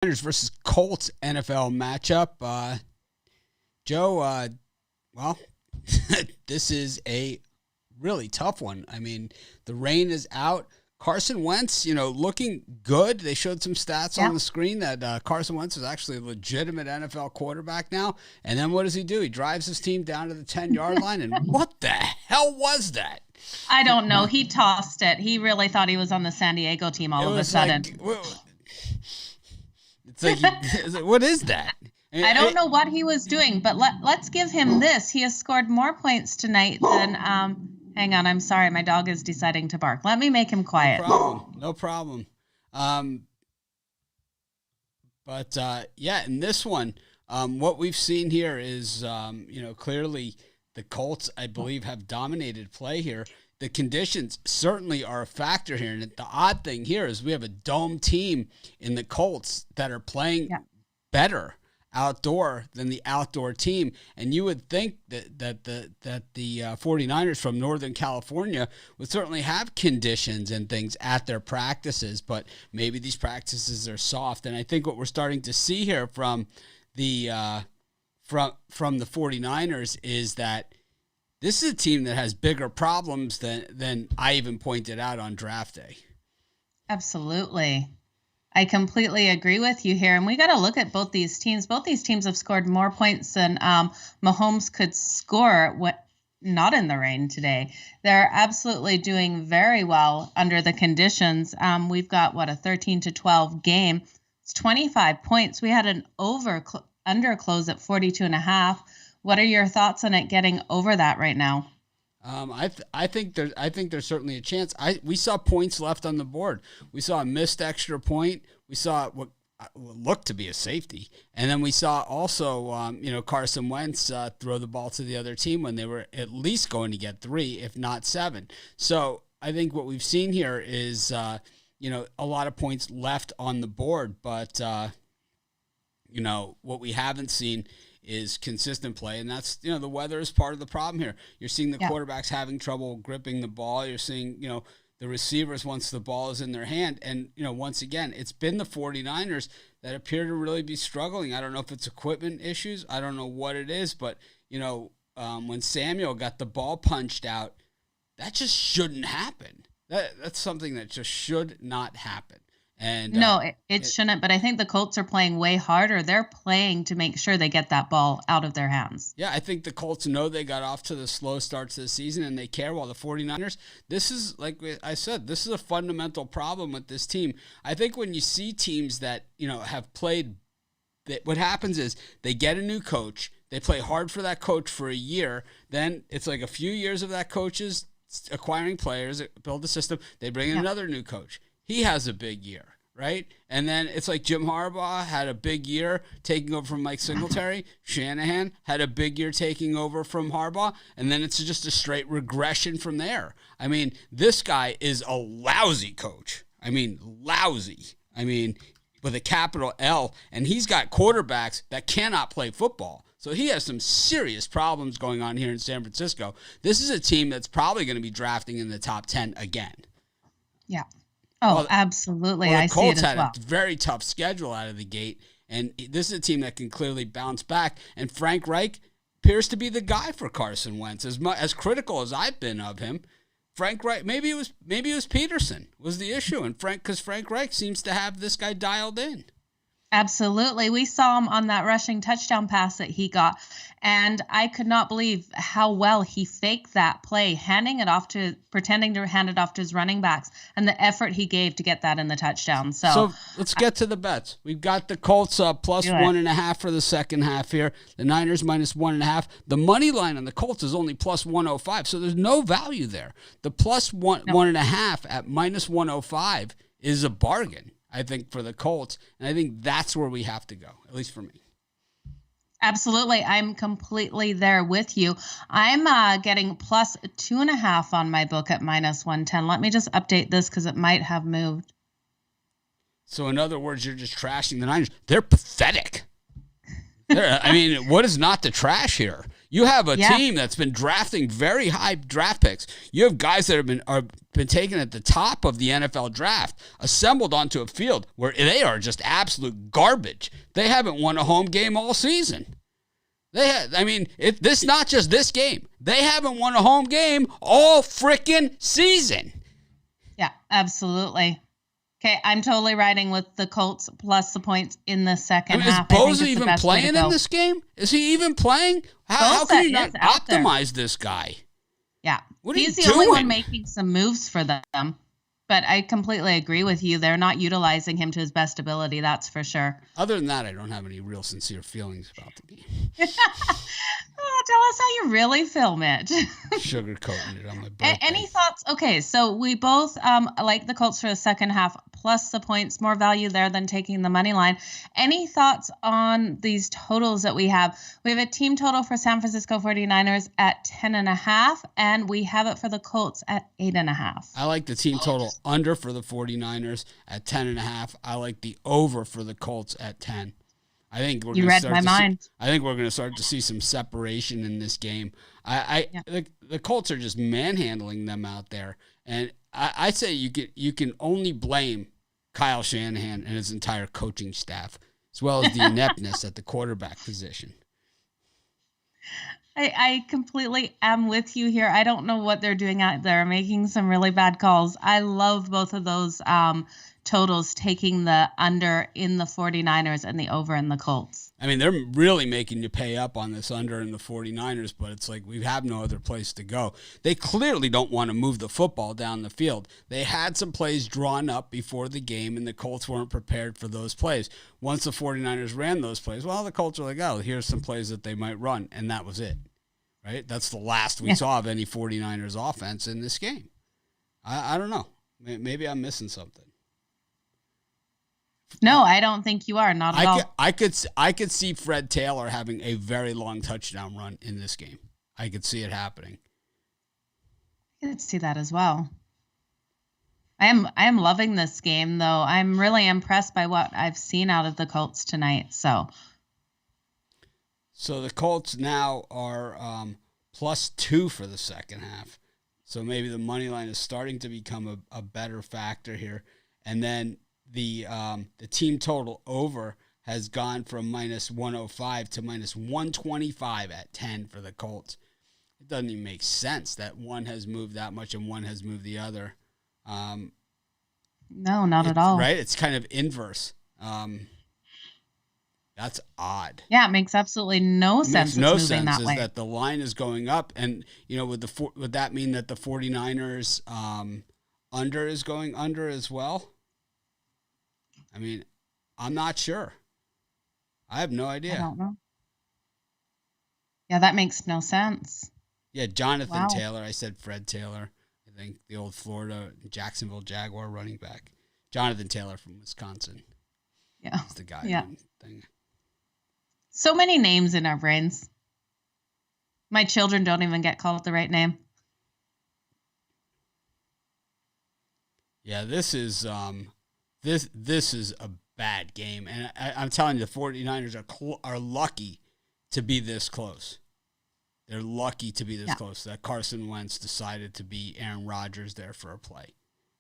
Niners versus Colts NFL matchup. Joe, well, this is a really tough one. I mean, the rain is out. Carson Wentz, looking good. They showed some stats on the screen that Carson Wentz is actually a legitimate NFL quarterback now. And then what does he do? He drives his team down to the 10-yard line. And what the hell was that? I don't know. He tossed it. He really thought he was on the San Diego team all of a sudden. It's like, what is that? I don't know what he was doing, but let's give him this. He has scored more points tonight than hang on, I'm sorry. My dog is deciding to bark. Let me make him quiet. No problem. But in this one, what we've seen here is, clearly the Colts, I believe, have dominated play here. The conditions certainly are a factor here. And the odd thing here is we have a dome team in the Colts that are playing better outdoor than the outdoor team. And you would think that the 49ers from Northern California would certainly have conditions and things at their practices, but maybe these practices are soft. And I think what we're starting to see here from the 49ers is that this is a team that has bigger problems than I even pointed out on draft day. Absolutely. I completely agree with you here. And we got to look at both these teams. Both these teams have scored more points than Mahomes could score not in the rain today. They're absolutely doing very well under the conditions. We've got, a 13-12 game. It's 25 points. We had an under close at 42.5. What are your thoughts on it getting over that right now? I think there's certainly a chance. We saw points left on the board. We saw a missed extra point. We saw what looked to be a safety, and then we saw also Carson Wentz throw the ball to the other team when they were at least going to get 3, if not 7. So I think what we've seen here is a lot of points left on the board, but what we haven't seen is consistent play, and that's the weather is part of the problem here. You're seeing the quarterbacks having trouble gripping the ball. You're seeing the receivers once the ball is in their hand, and once again it's been the 49ers that appear to really be struggling. I don't know if it's equipment issues. I don't know what it is, but when Samuel got the ball punched out, that just shouldn't happen. That's something that just should not happen. And no, it shouldn't, but I think the Colts are playing way harder. They're playing to make sure they get that ball out of their hands. Yeah, I think the Colts know they got off to the slow start to the season and they care, while the 49ers, this is, like I said, this is a fundamental problem with this team. I think when you see teams that, have played, what happens is they get a new coach, they play hard for that coach for a year, then it's like a few years of that coach's acquiring players, build the system, they bring in another new coach. He has a big year, right? And then it's like Jim Harbaugh had a big year taking over from Mike Singletary. Shanahan had a big year taking over from Harbaugh. And then it's just a straight regression from there. I mean, this guy is a lousy coach. Lousy. With a capital L. And he's got quarterbacks that cannot play football. So he has some serious problems going on here in San Francisco. This is a team that's probably going to be drafting in the top 10 again. Yeah. Oh, absolutely. The I see it Colts as well. had a very tough schedule out of the gate, and this is a team that can clearly bounce back. And Frank Reich appears to be the guy for Carson Wentz. As critical as I've been of him, Frank Reich, maybe it was Peterson was the issue, and because Frank Reich seems to have this guy dialed in. Absolutely. We saw him on that rushing touchdown pass that he got, and I could not believe how well he faked that play, pretending to hand it off to his running backs, and the effort he gave to get that in the touchdown. So let's get to the bets. We've got the Colts plus 1.5 for the second half here. The Niners minus 1.5. The money line on the Colts is only plus 105, so there's no value there. The plus 1.5 at minus 105 is a bargain, I think, for the Colts, and I think that's where we have to go, at least for me. Absolutely. I'm completely there with you. I'm getting plus 2.5 on my book at minus 110. Let me just update this because it might have moved. So in other words, you're just trashing the Niners. They're pathetic. What is not to trash here? You have a team that's been drafting very high draft picks. You have guys that have been taken at the top of the NFL draft, assembled onto a field where they are just absolute garbage. They haven't won a home game all season. It's not just this game. They haven't won a home game all freaking season. Yeah, absolutely. Okay, I'm totally riding with the Colts plus the points in the second half. Is Bosa even playing in this game? Is he even playing? How can you not optimize this guy? Yeah, he's the only one making some moves for them. But I completely agree with you. They're not utilizing him to his best ability, that's for sure. Other than that, I don't have any real sincere feelings about the game. Tell us how you really feel, Mitch. Sugarcoating it on my birthday. Any thoughts? Okay, so we both like the Colts for the second half, plus the points, more value there than taking the money line. Any thoughts on these totals that we have? We have a team total for San Francisco 49ers at 10.5, and we have it for the Colts at 8.5. I like the team total under for the 49ers at 10.5. I like the over for the Colts at 10. I think we're I think we're going to start to see some separation in this game. The Colts are just manhandling them out there, and I say you can only blame Kyle Shanahan and his entire coaching staff, as well as the ineptness at the quarterback position. I completely am with you here. I don't know what they're doing out there, making some really bad calls. I love both of those totals, taking the under in the 49ers and the over in the Colts. I mean, they're really making you pay up on this under in the 49ers, but it's like we have no other place to go. They clearly don't want to move the football down the field. They had some plays drawn up before the game, and the Colts weren't prepared for those plays. Once the 49ers ran those plays, well, the Colts are like, oh, here's some plays that they might run, and that was it. Right? That's the last we saw of any 49ers offense in this game. I don't know. Maybe I'm missing something. No, I don't think you are. Not at all. I could see Fred Taylor having a very long touchdown run in this game. I could see it happening. I could see that as well. I am loving this game, though. I'm really impressed by what I've seen out of the Colts tonight. So the Colts now are +2 for the second half. So maybe the money line is starting to become a better factor here. And then the team total over has gone from -105 to -125 at 10 for the Colts. It doesn't even make sense that one has moved that much and one has moved the other. No, not at all. Right? It's kind of inverse. That's odd. Yeah, it makes absolutely no sense. No sense that way. That the line is going up, and would that mean that the 49ers under is going under as well? I mean, I'm not sure. I have no idea. I don't know. Yeah, that makes no sense. Yeah, Jonathan Taylor. I said Fred Taylor. I think the old Florida Jacksonville Jaguar running back. Jonathan Taylor from Wisconsin. Yeah. That's the guy. Yeah. So many names in our brains. My children don't even get called the right name. Yeah, this is this is a bad game, and I'm telling you, the 49ers are lucky to be this close. They're lucky to be this close. That Carson Wentz decided to be Aaron Rodgers there for a play,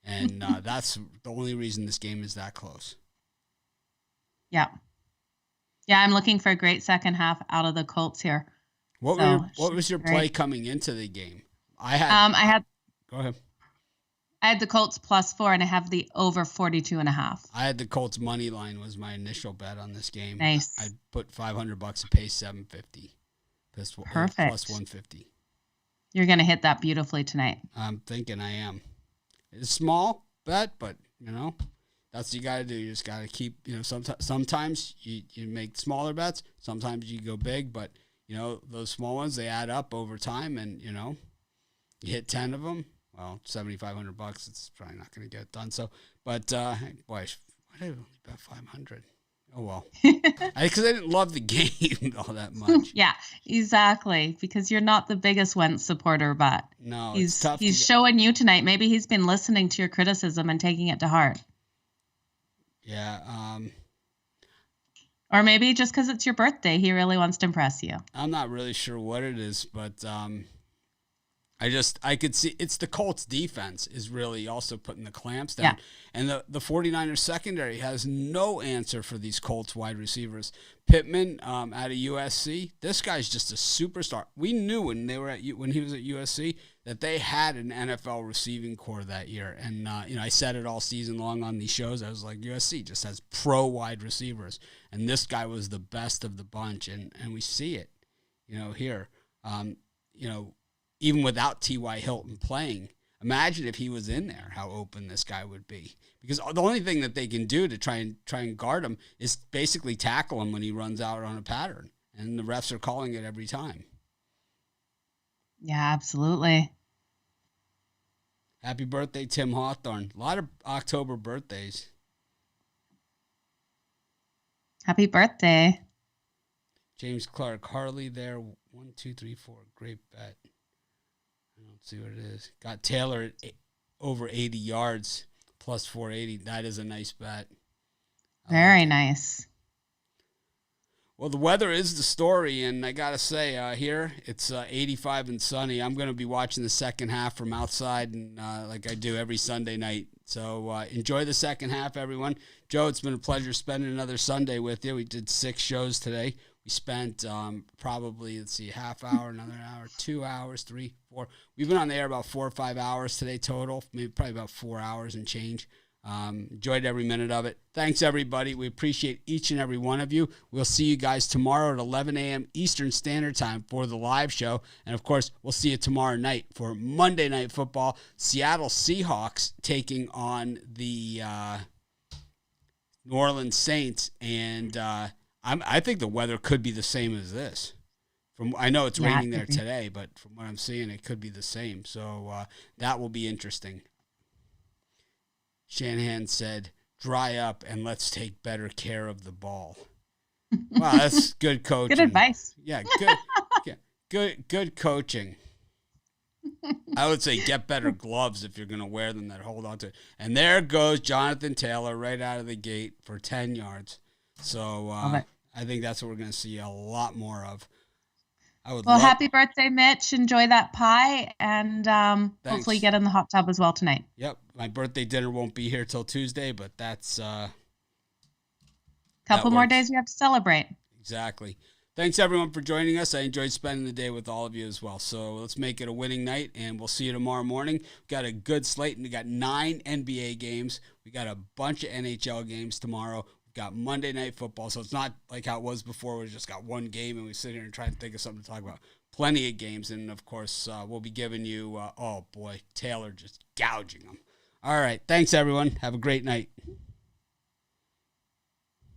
and that's the only reason this game is that close. Yeah. Yeah, I'm looking for a great second half out of the Colts here. What was your play coming into the game? I had. Go ahead. I had the Colts +4, and I have the over 42.5. I had the Colts money line was my initial bet on this game. Nice. I put $500 to pay $750. Perfect. Plus 150. You're gonna hit that beautifully tonight. I'm thinking I am. It's a small bet, but that's what you got to do. You just got to keep, sometimes you make smaller bets. Sometimes you go big, but, those small ones, they add up over time. And, you hit 10 of them. Well, $7,500, it's probably not going to get it done. So, but, boy, why did I only bet 500? Oh, well. Because I didn't love the game all that much. Yeah, exactly. Because you're not the biggest Wentz supporter, but no, he's showing you tonight. Maybe he's been listening to your criticism and taking it to heart. Yeah. Or maybe just because it's your birthday, he really wants to impress you. I'm not really sure what it is, but I could see it's the Colts defense is really also putting the clamps down. Yeah. And the 49ers secondary has no answer for these Colts wide receivers. Pittman out of USC, this guy's just a superstar. We knew when he was at USC that they had an NFL receiving core that year. And I said it all season long on these shows. I was like, USC just has pro wide receivers, and this guy was the best of the bunch, and we see it, here. Even without T.Y. Hilton playing, imagine if he was in there, how open this guy would be. Because the only thing that they can do to try and guard him is basically tackle him when he runs out on a pattern. And the refs are calling it every time. Yeah, absolutely. Happy birthday, Tim Hawthorne. A lot of October birthdays. Happy birthday. James Clark, Harley there. 1, 2, 3, 4. Great bet. I don't see what it is. Got Taylor at over 80 yards, plus 480. That is a nice bet. Very nice. Well, the weather is the story, and I got to say, here it's 85 and sunny. I'm going to be watching the second half from outside, and like I do every Sunday night. So enjoy the second half, everyone. Joe, it's been a pleasure spending another Sunday with you. We did 6 shows today. We spent probably, half hour, another hour, 2 hours, 3, 4. We've been on the air about 4 or 5 hours today total, maybe probably about 4 hours and change. Enjoyed every minute of it. Thanks, everybody. We appreciate each and every one of you. We'll see you guys tomorrow at 11 a.m. Eastern Standard Time for the live show. And, of course, we'll see you tomorrow night for Monday Night Football. Seattle Seahawks taking on the New Orleans Saints. And I think the weather could be the same as this. I know it's raining there today, but from what I'm seeing, it could be the same. So that will be interesting. Shanahan said, "Dry up and let's take better care of the ball." Wow, that's good coaching. Good advice. Yeah, good coaching. I would say get better gloves if you're going to wear them that hold on to it. And there goes Jonathan Taylor right out of the gate for 10 yards. So I think that's what we're going to see a lot more of. Happy birthday, Mitch. Enjoy that pie, and hopefully get in the hot tub as well tonight. Yep. My birthday dinner won't be here till Tuesday, but that's couple more days we have to celebrate. Exactly. Thanks, everyone, for joining us. I enjoyed spending the day with all of you as well. So let's make it a winning night, and we'll see you tomorrow morning. We've got a good slate, and we got 9 NBA games. We got a bunch of NHL games tomorrow. Got Monday Night Football, so it's not like how it was before. We just got one game and we sit here and try and think of something to talk about. Plenty of games, and of course, we'll be giving you, Taylor just gouging them. All right, thanks everyone. Have a great night.